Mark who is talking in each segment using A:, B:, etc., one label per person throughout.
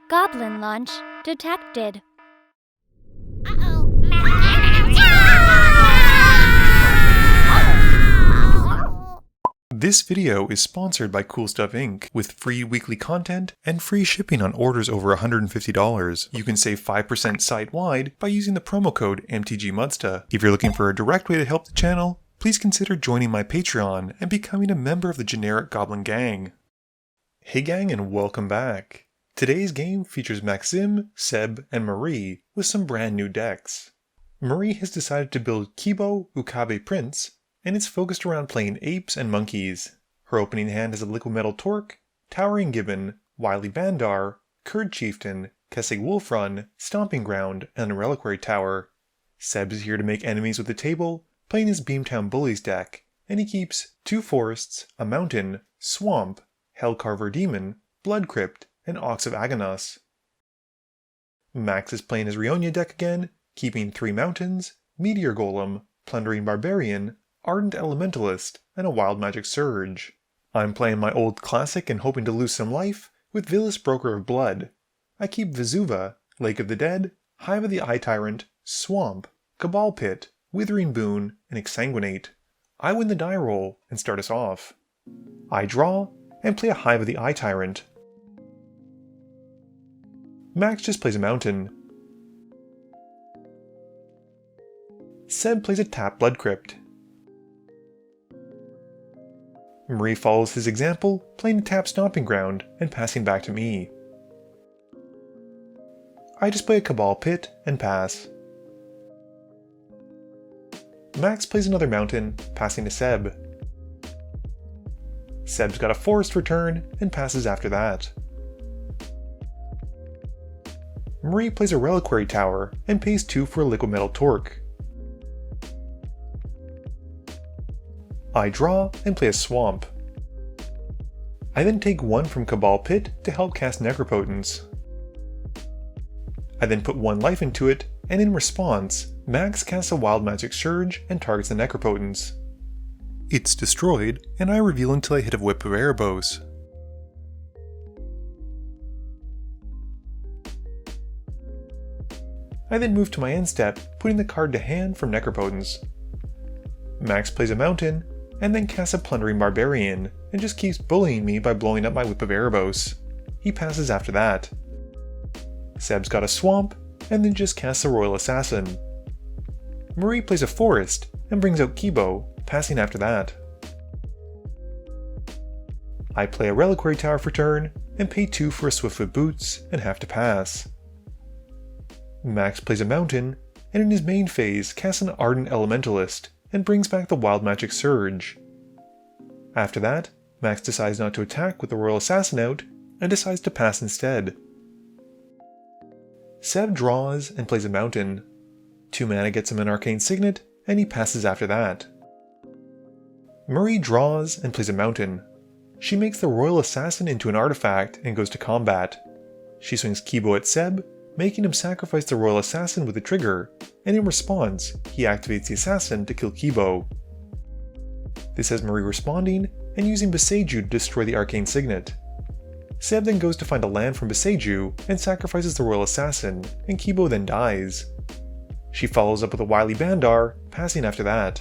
A: Goblin launch detected.
B: This video is sponsored by Cool Stuff Inc. with free weekly content and free shipping on orders over $150. You can save 5% site-wide by using the promo code MTGMudsta. If you're looking for a direct way to help the channel, please consider joining my Patreon and becoming a member of the generic Goblin Gang. Hey gang, and welcome back. Today's game features Maxim, Seb, and Marie with some brand new decks. Marie has decided to build Kibo Ukabe Prince, and it's focused around playing apes and monkeys. Her opening hand has a Liquid Metal Torque, Towering Gibbon, Wily Bandar, Kurd Chieftain, Kessig Wolfrun, Stomping Ground, and a Reliquary Tower. Seb is here to make enemies with the table, playing his Beamtown Bullies deck, and he keeps 2 forests, a mountain, swamp, Hellcarver Demon, Blood Crypt, and Ox of Agonos. Max is playing his Rionya deck again, keeping 3 mountains, Meteor Golem, Plundering Barbarian, Ardent Elementalist, and a Wild Magic Surge. I'm playing my old classic and hoping to lose some life with Vilis Broker of Blood. I keep Vesuva, Lake of the Dead, Hive of the Eye Tyrant, Swamp, Cabal Pit, Withering Boon, and Exsanguinate. I win the die roll and start us off. I draw and play a Hive of the Eye Tyrant. Max just plays a mountain. Seb plays a tap Blood Crypt. Marie follows his example, playing a tap Stomping Ground and passing back to me. I just play a Cabal Pit and pass. Max plays another mountain, passing to Seb. Seb's got a forest for turn and passes after that. Marie plays a Reliquary Tower and pays 2 for a Liquid Metal Torque. I draw and play a Swamp. I then take 1 from Cabal Pit to help cast Necropotence. I then put 1 life into it, and in response, Max casts a Wild Magic Surge and targets the Necropotence. It's destroyed, and I reveal until I hit a Whip of Erebos. I then move to my end step, putting the card to hand from Necropotence. Max plays a mountain, and then casts a Plundering Barbarian, and just keeps bullying me by blowing up my Whip of Erebos. He passes after that. Seb's got a Swamp, and then just casts a Royal Assassin. Marie plays a Forest, and brings out Kibo, passing after that. I play a Reliquary Tower for turn, and pay 2 for a Swiftfoot Boots, and have to pass. Max plays a mountain, and in his main phase casts an Ardent Elementalist, and brings back the Wild Magic Surge. After that, Max decides not to attack with the Royal Assassin out, and decides to pass instead. Seb draws and plays a mountain. 2 mana gets him an Arcane Signet, and he passes after that. Marie draws and plays a mountain. She makes the Royal Assassin into an artifact and goes to combat. She swings Kibo at Seb, making him sacrifice the Royal Assassin with a trigger, and in response, he activates the Assassin to kill Kibo. This has Marie responding and using Beseiju to destroy the Arcane Signet. Seb then goes to find a land from Beseiju and sacrifices the Royal Assassin, and Kibo then dies. She follows up with a Wily Bandar, passing after that.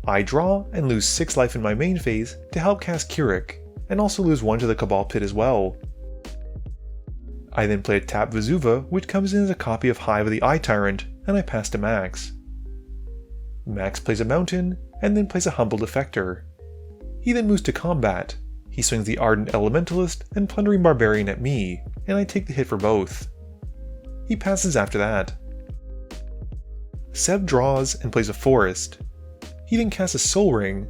B: I draw and lose 6 life in my main phase to help cast Keurig, and also lose 1 to the Cabal Pit as well. I then play a tap Vesuva, which comes in as a copy of Hive of the Eye Tyrant, and I pass to Max. Max plays a mountain, and then plays a Humble Defector. He then moves to combat. He swings the Ardent Elementalist and Plundering Barbarian at me, and I take the hit for both. He passes after that. Seb draws and plays a Forest. He then casts a Soul Ring,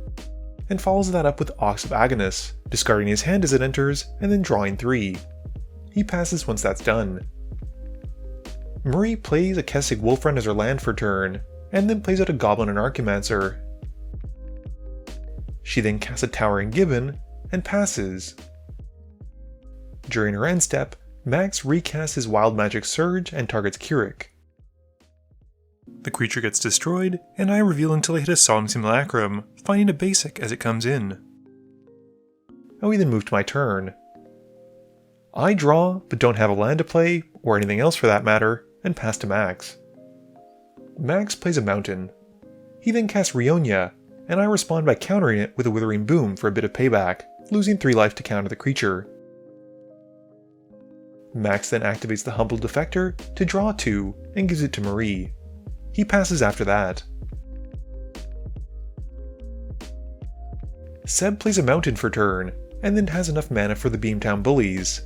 B: and follows that up with Ox of Agonos, discarding his hand as it enters, and then drawing 3. He passes once that's done. Marie plays a Kessig Wolfrun as her land for turn, and then plays out a Goblin and Archimancer. She then casts a Towering Gibbon, and passes. During her end step, Max recasts his Wild Magic Surge and targets Keurig. The creature gets destroyed, and I reveal until I hit a Solemn Simulacrum, finding a basic as it comes in. I then move to my turn. I draw, but don't have a land to play, or anything else for that matter, and pass to Max. Max plays a mountain. He then casts Rionya, and I respond by countering it with a Withering Boom for a bit of payback, losing 3 life to counter the creature. Max then activates the Humble Defector to draw 2 and gives it to Marie. He passes after that. Seb plays a mountain for turn, and then has enough mana for the Beamtown Bullies.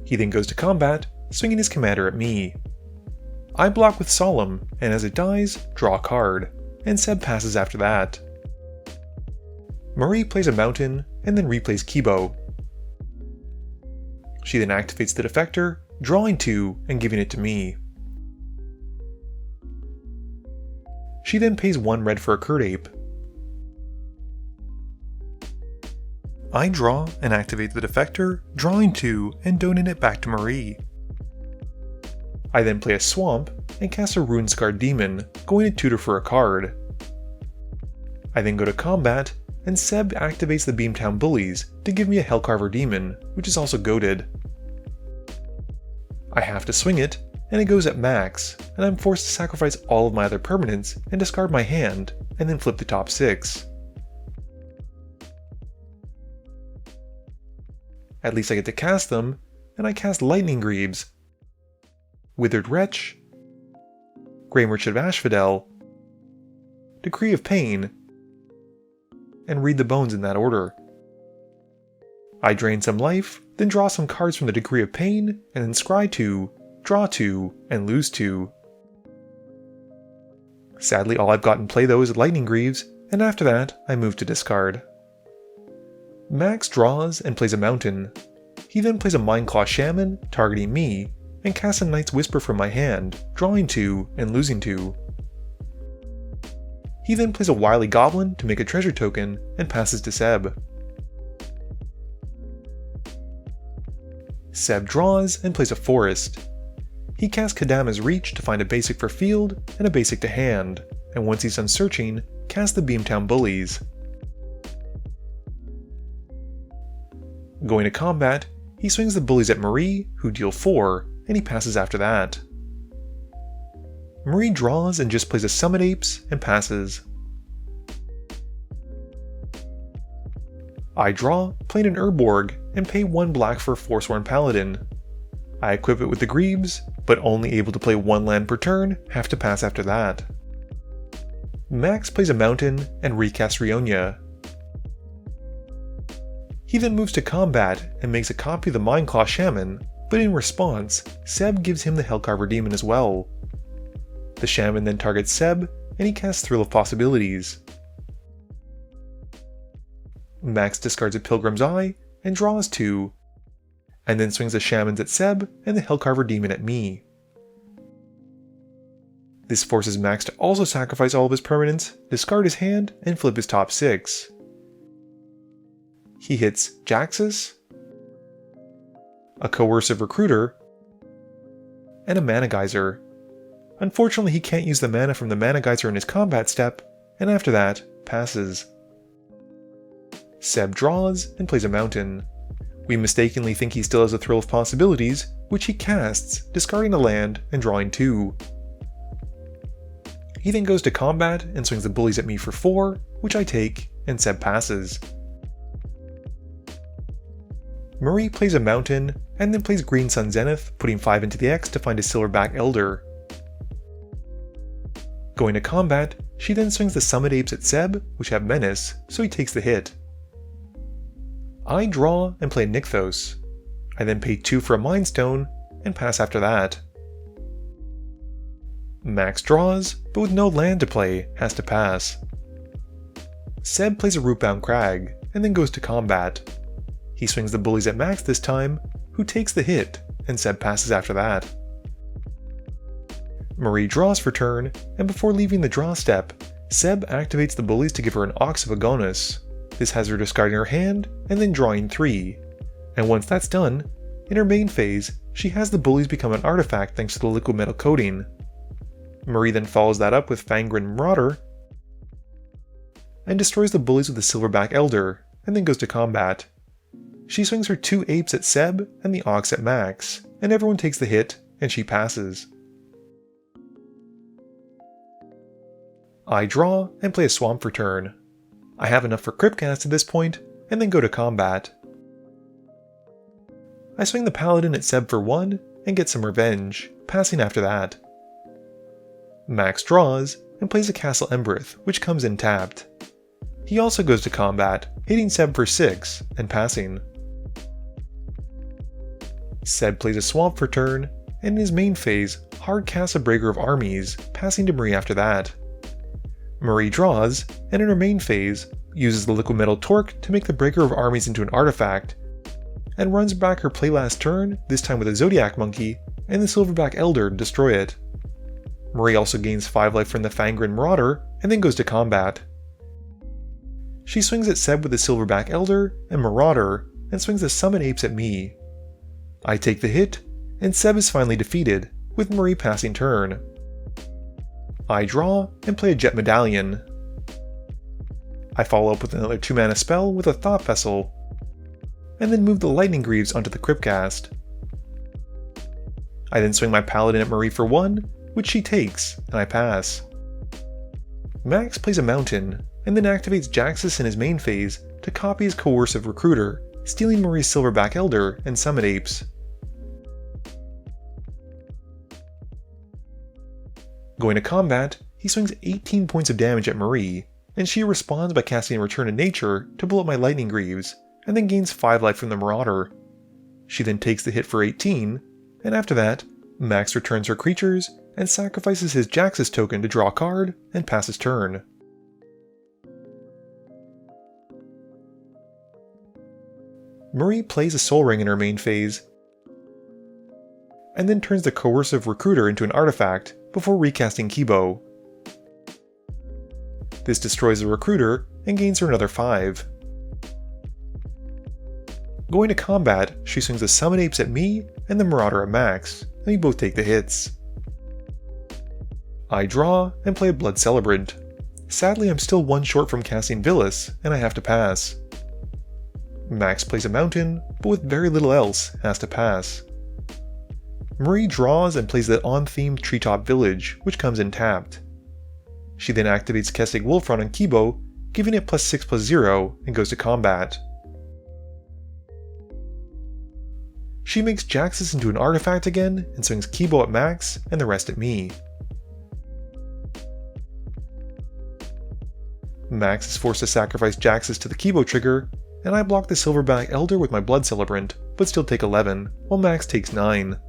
B: He then goes to combat, swinging his commander at me. I block with Solemn, and as it dies, draw a card, and Seb passes after that. Marie plays a mountain, and then replays Kibo. She then activates the Defector, drawing 2 and giving it to me. She then pays 1 red for a Curd Ape. I draw and activate the Defector, drawing 2 and donate it back to Marie. I then play a Swamp and cast a Rune-Scarred Demon, going to tutor for a card. I then go to combat, and Seb activates the Beamtown Bullies to give me a Hellcarver Demon, which is also goated. I have to swing it, and it goes at max, and I'm forced to sacrifice all of my other permanents and discard my hand, and then flip the top 6. At least I get to cast them, and I cast Lightning Greaves, Withered Wretch, Grey Merchant of Asphodel, Decree of Pain, and Read the Bones in that order. I drain some life, then draw some cards from the Decree of Pain, and then scry 2, draw 2, and lose 2. Sadly, all I've got in play though is Lightning Greaves, and after that, I move to discard. Max draws and plays a mountain. He then plays a Mindclaw Shaman, targeting me, and casts a Night's Whisper from my hand, drawing 2 and losing 2. He then plays a Wily Goblin to make a treasure token, and passes to Seb. Seb draws and plays a Forest. He casts Kadama's Reach to find a basic for field and a basic to hand, and once he's done searching, casts the Beamtown Bullies. Going to combat, he swings the Bullies at Marie, who deal 4, and he passes after that. Marie draws and just plays a Summit Apes and passes. I draw, playing an Urborg, and pay 1 black for a Forsworn Paladin. I equip it with the Greaves, but only able to play 1 land per turn, have to pass after that. Max plays a mountain and recasts Rionya. He then moves to combat and makes a copy of the Mindclaw Shaman, but in response, Seb gives him the Hellcarver Demon as well. The Shaman then targets Seb, and he casts Thrill of Possibilities. Max discards a Pilgrim's Eye and draws 2, and then swings the Shamans at Seb and the Hellcarver Demon at me. This forces Max to also sacrifice all of his permanents, discard his hand, and flip his top 6. He hits Jaxus, a Coercive Recruiter, and a Mana Geyser. Unfortunately, he can't use the mana from the Mana Geyser in his combat step, and after that, passes. Seb draws and plays a mountain. We mistakenly think he still has a Thrill of Possibilities, which he casts, discarding a land and drawing 2. He then goes to combat and swings the Bullies at me for 4, which I take, and Seb passes. Marie plays a mountain, and then plays Green Sun Zenith, putting 5 into the X to find a Silverback Elder. Going to combat, she then swings the Summit Apes at Seb, which have Menace, so he takes the hit. I draw and play Nykthos. I then pay 2 for a Mind Stone, and pass after that. Max draws, but with no land to play, has to pass. Seb plays a Rootbound Crag, and then goes to combat. He swings the Bullies at Max this time, who takes the hit, and Seb passes after that. Marie draws for turn, and before leaving the draw step, Seb activates the Bullies to give her an Ox of Agonis. This has her discarding her hand, and then drawing 3. And once that's done, in her main phase, she has the Bullies become an artifact thanks to the liquid metal coating. Marie then follows that up with Fangren Marauder, and destroys the Bullies with the Silverback Elder, and then goes to combat. She swings her 2 apes at Seb and the ox at Max, and everyone takes the hit, and she passes. I draw and play a swamp for turn. I have enough for Cryptcast at this point, and then go to combat. I swing the Paladin at Seb for 1, and get some revenge, passing after that. Max draws, and plays a Castle Embereth, which comes in tapped. He also goes to combat, hitting Seb for 6, and passing. Seb plays a Swamp for turn, and in his main phase, hard casts a Breaker of Armies, passing to Marie after that. Marie draws, and in her main phase, uses the Liquid Metal Torque to make the Breaker of Armies into an artifact, and runs back her play last turn, this time with a Zodiac Monkey, and the Silverback Elder to destroy it. Marie also gains 5 life from the Fangren Marauder, and then goes to combat. She swings at Seb with the Silverback Elder and Marauder, and swings the Summon Apes at me. I take the hit, and Seb is finally defeated, with Marie passing turn. I draw and play a Jet Medallion. I follow up with another 2-mana spell with a Thought Vessel, and then move the Lightning Greaves onto the Cryptcast. I then swing my Paladin at Marie for 1, which she takes, and I pass. Max plays a Mountain, and then activates Jaxus in his main phase to copy his Coercive Recruiter, stealing Marie's Silverback Elder and Summon Apes. Going to combat, he swings 18 points of damage at Marie, and she responds by casting Return to Nature to blow up my Lightning Greaves, and then gains 5 life from the Marauder. She then takes the hit for 18, and after that, Max returns her creatures and sacrifices his Jaxus token to draw a card and passes turn. Marie plays a Soul Ring in her main phase, and then turns the Coercive Recruiter into an artifact before recasting Kibo. This destroys the Recruiter and gains her another 5. Going to combat, she swings the Summon Apes at me and the Marauder at Max, and we both take the hits. I draw and play a Blood Celebrant. Sadly, I'm still 1 short from casting Vilis, and I have to pass. Max plays a Mountain, but with very little else, has to pass. Marie draws and plays the on-themed Treetop Village, which comes in tapped. She then activates Kessig Wolfron on Kibo, giving it +6/+0, and goes to combat. She makes Jaxus into an artifact again, and swings Kibo at Max, and the rest at me. Max is forced to sacrifice Jaxus to the Kibo trigger, and I block the Silverback Elder with my Blood Celebrant, but still take 11, while Max takes 9.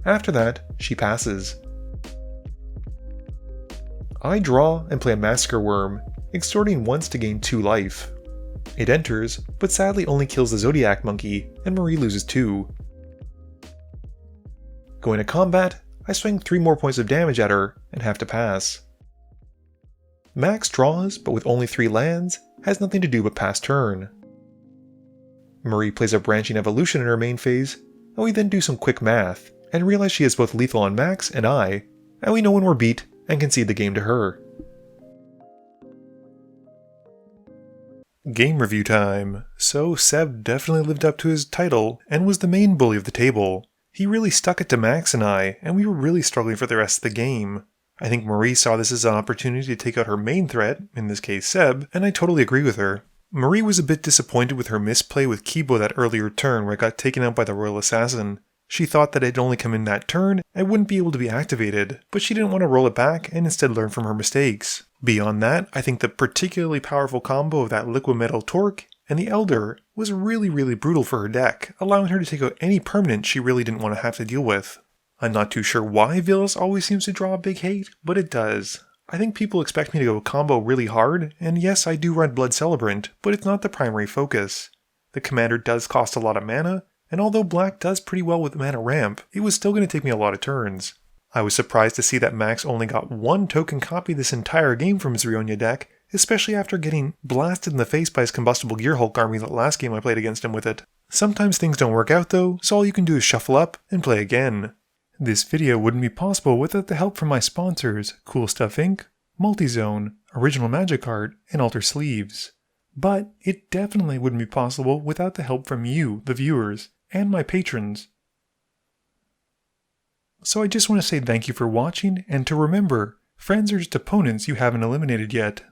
B: After that, she passes. I draw and play a Massacre Worm, extorting once to gain 2 life. It enters, but sadly only kills the Zodiac Monkey, and Marie loses 2. Going to combat, I swing 3 more points of damage at her, and have to pass. Max draws, but with only 3 lands, has nothing to do but pass turn. Marie plays a Branching Evolution in her main phase, and we then do some quick math, and realize she is both lethal on Max and I, and we know when we're beat, and concede the game to her. Game review time. So Seb definitely lived up to his title, and was the main bully of the table. He really stuck it to Max and I, and we were really struggling for the rest of the game. I think Marie saw this as an opportunity to take out her main threat, in this case Seb, and I totally agree with her. Marie was a bit disappointed with her misplay with Kibo that earlier turn where it got taken out by the Royal Assassin. She thought that it had only come in that turn and wouldn't be able to be activated, but she didn't want to roll it back and instead learn from her mistakes. Beyond that, I think the particularly powerful combo of that Liquid Metal Torque and the Elder was really brutal for her deck, allowing her to take out any permanent she really didn't want to have to deal with. I'm not too sure why Vilis always seems to draw a big hate, but it does. I think people expect me to go combo really hard, and yes, I do run Blood Celebrant, but it's not the primary focus. The commander does cost a lot of mana, and although black does pretty well with mana ramp, it was still going to take me a lot of turns. I was surprised to see that Max only got 1 token copy this entire game from his Rionya deck, especially after getting blasted in the face by his Combustible Gearhulk army that last game I played against him with it. Sometimes things don't work out though, so all you can do is shuffle up and play again. This video wouldn't be possible without the help from my sponsors, Cool Stuff Inc., Multizone, Original Magic Art, and Alter Sleeves. But it definitely wouldn't be possible without the help from you, the viewers, and my patrons. So I just want to say thank you for watching, and to remember, friends are just opponents you haven't eliminated yet.